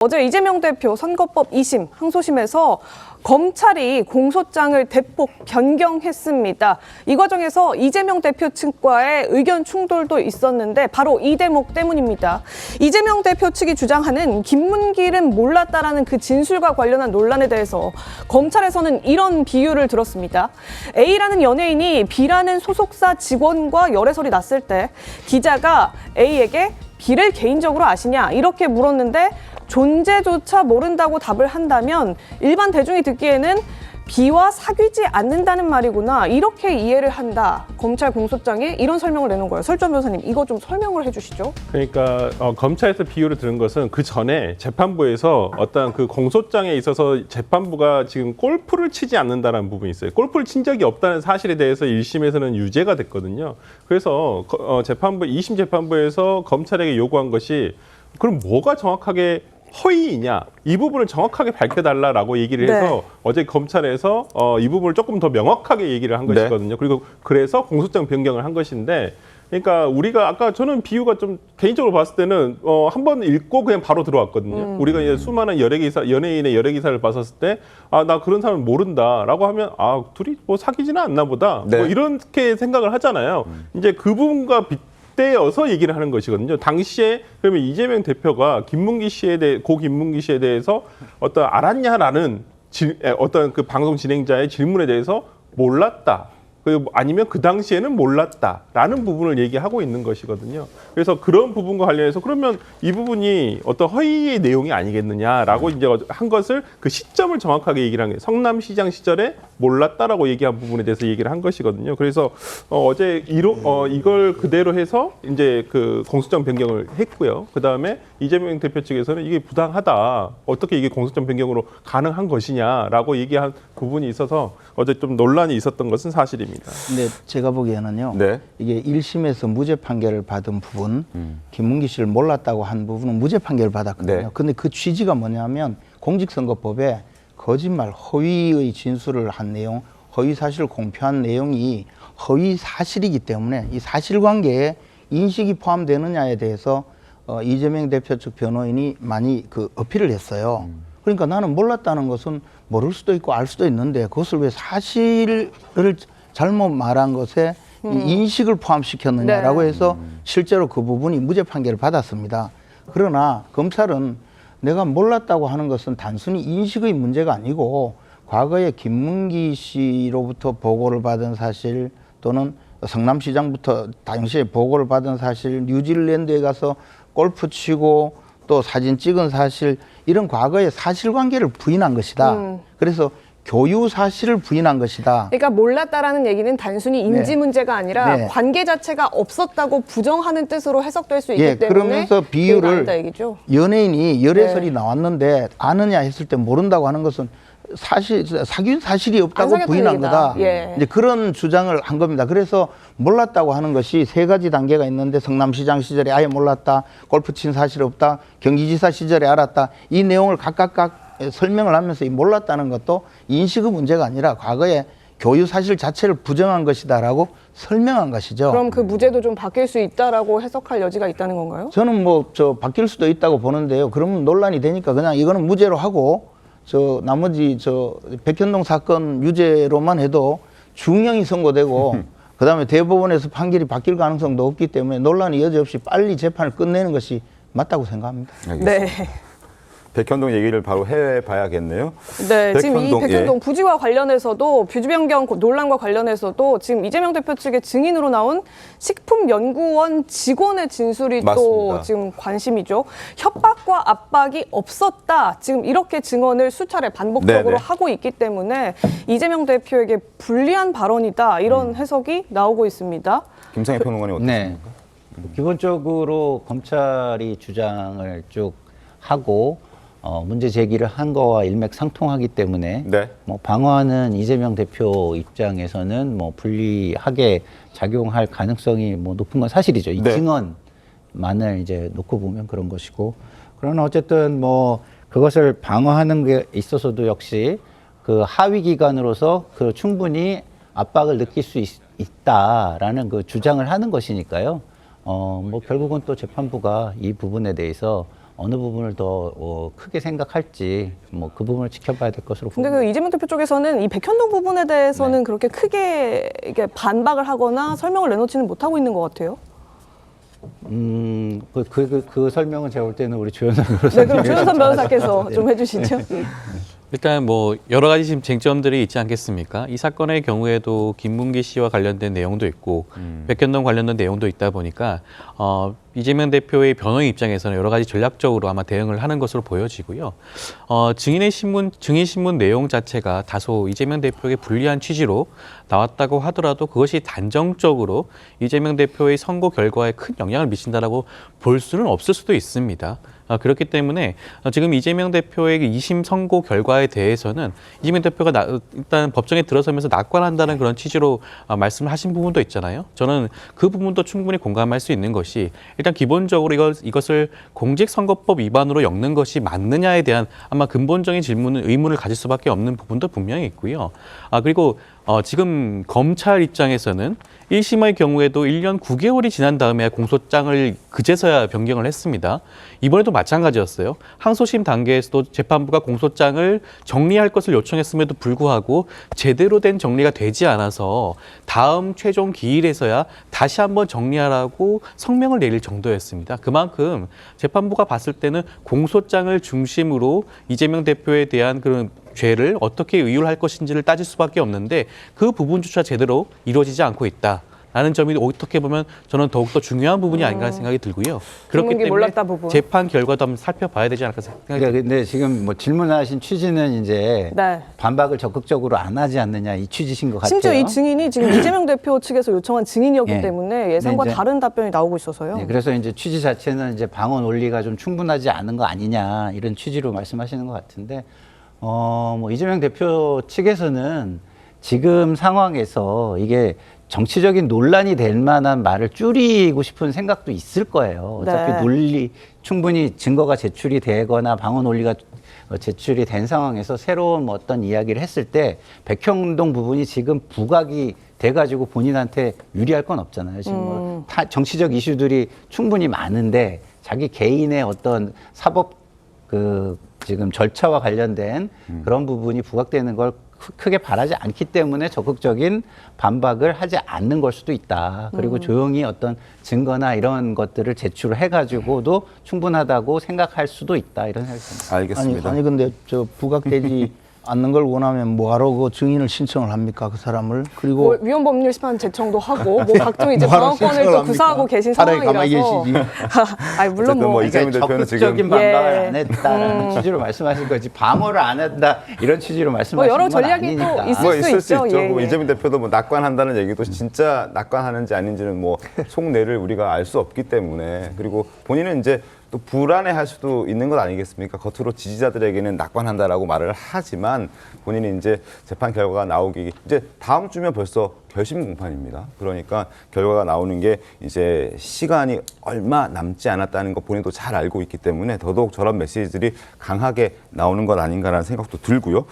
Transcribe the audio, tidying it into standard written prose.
어제 이재명 대표 선거법 2심 항소심에서 검찰이 공소장을 대폭 변경했습니다. 이 과정에서 이재명 대표 측과의 의견 충돌도 있었는데 바로 이 대목 때문입니다. 이재명 대표 측이 주장하는 김문길은 몰랐다라는 그 진술과 관련한 논란에 대해서 검찰에서는 이런 비유를 들었습니다. A라는 연예인이 B라는 소속사 직원과 열애설이 났을 때 기자가 A에게 B를 개인적으로 아시냐 이렇게 물었는데 존재조차 모른다고 답을 한다면 일반 대중이 듣기에는 B와 사귀지 않는다는 말이구나 이렇게 이해를 한다. 검찰 공소장에 이런 설명을 내놓은 거예요. 설주환 변호사님 이거 좀 설명을 해주시죠. 그러니까 검찰에서 비유를 들은 것은 그 전에 재판부에서 어떤 그 공소장에 있어서 재판부가 지금 골프를 치지 않는다는 부분이 있어요. 골프를 친 적이 없다는 사실에 대해서 1심에서는 유죄가 됐거든요. 그래서 재판부 2심 재판부에서 검찰에게 요구한 것이 그럼 뭐가 정확하게 허위이냐 이 부분을 정확하게 밝혀달라라고 얘기를 해서 네. 어제 검찰에서 이 부분을 조금 더 명확하게 얘기를 한 것이거든요. 그리고 그래서 공소장 변경을 한 것인데 그러니까 우리가 아까 저는 비유가 좀 개인적으로 봤을 때는 한 번 읽고 그냥 바로 들어왔거든요. 우리가 이제 수많은 연예인의 열애 기사를 봤었을 때 아, 나 그런 사람 모른다라고 하면 아, 둘이 뭐 사귀지는 않나 보다. 네. 뭐 이렇게 생각을 하잖아요. 이제 그 부분과 빗대어서 얘기를 하는 것이거든요. 당시에 그러면 이재명 대표가 김문기 씨에 대해 고 김문기 씨에 대해서 어떤 알았냐라는 어떤 그 방송 진행자의 질문에 대해서 몰랐다. 아니면 그 당시에는 몰랐다라는 부분을 얘기하고 있는 것이거든요. 그래서 그런 부분과 관련해서 그러면 이 부분이 어떤 허위의 내용이 아니겠느냐라고 이제 한 것을 그 시점을 정확하게 얘기를 한 게 성남시장 시절에 몰랐다라고 얘기한 부분에 대해서 얘기를 한 것이거든요. 그래서 어제 이걸 그대로 해서 이제 그 공소장 변경을 했고요. 그 다음에 이재명 대표 측에서는 이게 부당하다. 어떻게 이게 공소장 변경으로 가능한 것이냐라고 얘기한 부분이 있어서 어제 좀 논란이 있었던 것은 사실입니다. 근데 제가 보기에는요. 네. 이게 1심에서 무죄 판결을 받은 부분, 김문기 씨를 몰랐다고 한 부분은 무죄 판결을 받았거든요. 네. 근데 그 취지가 뭐냐면 공직선거법에 거짓말, 허위의 진술을 한 내용, 허위 사실을 공표한 내용이 허위 사실이기 때문에 이 사실관계에 인식이 포함되느냐에 대해서 이재명 대표 측 변호인이 많이 그 어필을 했어요. 그러니까 나는 몰랐다는 것은 모를 수도 있고 알 수도 있는데 그것을 왜 사실을 잘못 말한 것에 이 인식을 포함시켰느냐라고 해서 실제로 그 부분이 무죄 판결을 받았습니다. 그러나 검찰은 내가 몰랐다고 하는 것은 단순히 인식의 문제가 아니고 과거에 김문기 씨로부터 보고를 받은 사실 또는 성남시장부터 당시에 보고를 받은 사실, 뉴질랜드에 가서 골프 치고 또 사진 찍은 사실 이런 과거의 사실관계를 부인한 것이다. 그래서 교유 사실을 부인한 것이다. 그러니까 몰랐다라는 얘기는 단순히 인지 문제가 아니라 네. 관계 자체가 없었다고 부정하는 뜻으로 해석될 수 있기 예, 때문에 그러면서 비유를 아니다 얘기죠. 연예인이 열애설이 네. 나왔는데 아느냐 했을 때 모른다고 하는 것은 사실 사귄 사실이 없다고 사귀었다는 부인한 얘기다. 거다. 예. 이제 그런 주장을 한 겁니다. 그래서 몰랐다고 하는 것이 세 가지 단계가 있는데 성남시장 시절에 아예 몰랐다, 골프 친 사실 없다, 경기지사 시절에 알았다. 이 내용을 각각 설명을 하면서 이 몰랐다는 것도 인식의 문제가 아니라 과거에 교유 사실 자체를 부정한 것이다라고 설명한 것이죠. 그럼 그 무죄도 좀 바뀔 수 있다라고 해석할 여지가 있다는 건가요? 저는 뭐 바뀔 수도 있다고 보는데요. 그러면 논란이 되니까 그냥 이거는 무죄로 하고 나머지 백현동 사건 유죄로만 해도 중형이 선고되고 그다음에 대법원에서 판결이 바뀔 가능성도 없기 때문에 논란이 여지없이 빨리 재판을 끝내는 것이 맞다고 생각합니다. 알겠습니다. 네. 백현동 얘기를 바로 해봐야겠네요. 네, 지금 이 백현동, 백현동 예. 부지와 관련해서도 뷰지 변경 논란과 관련해서도 지금 이재명 대표 측의 증인으로 나온 식품연구원 직원의 진술이 또 맞습니다. 지금 관심이죠. 협박과 압박이 없었다. 지금 이렇게 증언을 수차례 반복적으로 네네. 하고 있기 때문에 이재명 대표에게 불리한 발언이다. 이런 해석이 나오고 있습니다. 김상희 평론가님 어떻습니까? 네. 기본적으로 검찰이 주장을 쭉 하고 문제 제기를 한 거와 일맥상통하기 때문에 네. 뭐 방어하는 이재명 대표 입장에서는 뭐 불리하게 작용할 가능성이 뭐 높은 건 사실이죠. 이 네. 증언만을 이제 놓고 보면 그런 것이고, 그러나 어쨌든 뭐 그것을 방어하는 게 있어서도 역시 그 하위 기관으로서 그 충분히 압박을 느낄 수 있다라는 그 주장을 하는 것이니까요. 뭐 결국은 또 재판부가 이 부분에 대해서 어느 부분을 더 크게 생각할지 뭐 그 부분을 지켜봐야 될 것으로 근데 보입니다. 그 이재명 대표 쪽에서는 이 백현동 부분에 대해서는 그렇게 크게 이게 반박을 하거나 설명을 내놓지는 못하고 있는 것 같아요. 그 설명은 제가 볼 때는 우리 조현선 네, 변호사님. 그럼 조현선 변호사께서 좀 해주시죠. 일단 뭐 여러 가지 지금 쟁점들이 있지 않겠습니까? 이 사건의 경우에도 김문기 씨와 관련된 내용도 있고 백현동 관련된 내용도 있다 보니까 이재명 대표의 변호인 입장에서는 여러 가지 전략적으로 아마 대응을 하는 것으로 보여지고요. 증인 신문 내용 자체가 다소 이재명 대표에게 불리한 취지로 나왔다고 하더라도 그것이 단정적으로 이재명 대표의 선거 결과에 큰 영향을 미친다라고 볼 수는 없을 수도 있습니다. 그렇기 때문에 지금 이재명 대표의 2심 선고 결과에 대해서는 이재명 대표가 일단 법정에 들어서면서 낙관한다는 그런 취지로 말씀을 하신 부분도 있잖아요. 저는 그 부분도 충분히 공감할 수 있는 것이 일단 기본적으로 이것을 공직선거법 위반으로 엮는 것이 맞느냐에 대한 아마 근본적인 의문을 가질 수밖에 없는 부분도 분명히 있고요. 그리고 지금 검찰 입장에서는 1심의 경우에도 1년 9개월이 지난 다음에 공소장을 그제서야 변경을 했습니다. 이번에도 마찬가지였어요. 항소심 단계에서도 재판부가 공소장을 정리할 것을 요청했음에도 불구하고 제대로 된 정리가 되지 않아서 다음 최종 기일에서야 다시 한번 정리하라고 성명을 내릴 정도였습니다. 그만큼 재판부가 봤을 때는 공소장을 중심으로 이재명 대표에 대한 그런 죄를 어떻게 의율할 것인지를 따질 수밖에 없는데 그 부분조차 제대로 이루어지지 않고 있다. 라는 점이 어떻게 보면 저는 더욱더 중요한 부분이 아닌가 하는 생각이 들고요. 그렇기 때문에 몰랐다 부분. 재판 결과도 한번 살펴봐야 되지 않을까 생각이 듭니다. 근데 지금 뭐 질문하신 취지는 이제 네. 반박을 적극적으로 안 하지 않느냐 이 취지신 것 같아요. 심지어 이 증인이 지금 이재명 대표 측에서 요청한 증인이었기 예. 때문에 예상과 네, 이제- 다른 답변이 나오고 있어서요. 네, 그래서 이제 취지 자체는 이제 방어 논리가 좀 충분하지 않은 거 아니냐 이런 취지로 말씀하시는 것 같은데 뭐 이재명 대표 측에서는 지금 상황에서 이게 정치적인 논란이 될 만한 말을 줄이고 싶은 생각도 있을 거예요. 어차피 네. 충분히 증거가 제출이 되거나 방어 논리가 제출이 된 상황에서 새로운 뭐 어떤 이야기를 했을 때 백현동 부분이 지금 부각이 돼가지고 본인한테 유리할 건 없잖아요. 지금 뭐 정치적 이슈들이 충분히 많은데 자기 개인의 어떤 사법 지금 절차와 관련된 그런 부분이 부각되는 걸 크게 바라지 않기 때문에 적극적인 반박을 하지 않는 걸 수도 있다. 그리고 조용히 어떤 증거나 이런 것들을 제출을 해가지고도 충분하다고 생각할 수도 있다. 이런 생각이 듭니다. 알겠습니다. 아니 근데 저 부각되지 않는 걸 원하면 뭐하러 그 증인을 신청을 합니까 그 사람을 그리고 뭐 위헌 법률 심판 제청도 하고 뭐 각종 이제 뭐하러 방어권을 신청을 또 합니까? 구사하고 계신 차라리 상황이라서. 가만히 계시지. 아니 물론 어쨌든 뭐 이재명 대표는 적극적인 지금 반박을 예. 안 했다라는 취지로 말씀하신 거지 방어를 안 한다 이런 취지로 뭐 말씀하시는 여러 건 전략이 또 아니니까. 있을 뭐 수 있을 수 있죠. 있죠. 예, 뭐 예. 이재명 대표도 뭐 낙관한다는 얘기도 진짜 낙관하는지 아닌지는 뭐 속내를 우리가 알 수 없기 때문에 그리고 본인은 이제 또 불안해할 수도 있는 것 아니겠습니까? 겉으로 지지자들에게는 낙관한다라고 말을 하지만 본인이 이제 재판 결과가 나오기 이제 다음 주면 벌써 결심 공판입니다. 그러니까 결과가 나오는 게 이제 시간이 얼마 남지 않았다는 거 본인도 잘 알고 있기 때문에 더더욱 저런 메시지들이 강하게 나오는 것 아닌가라는 생각도 들고요.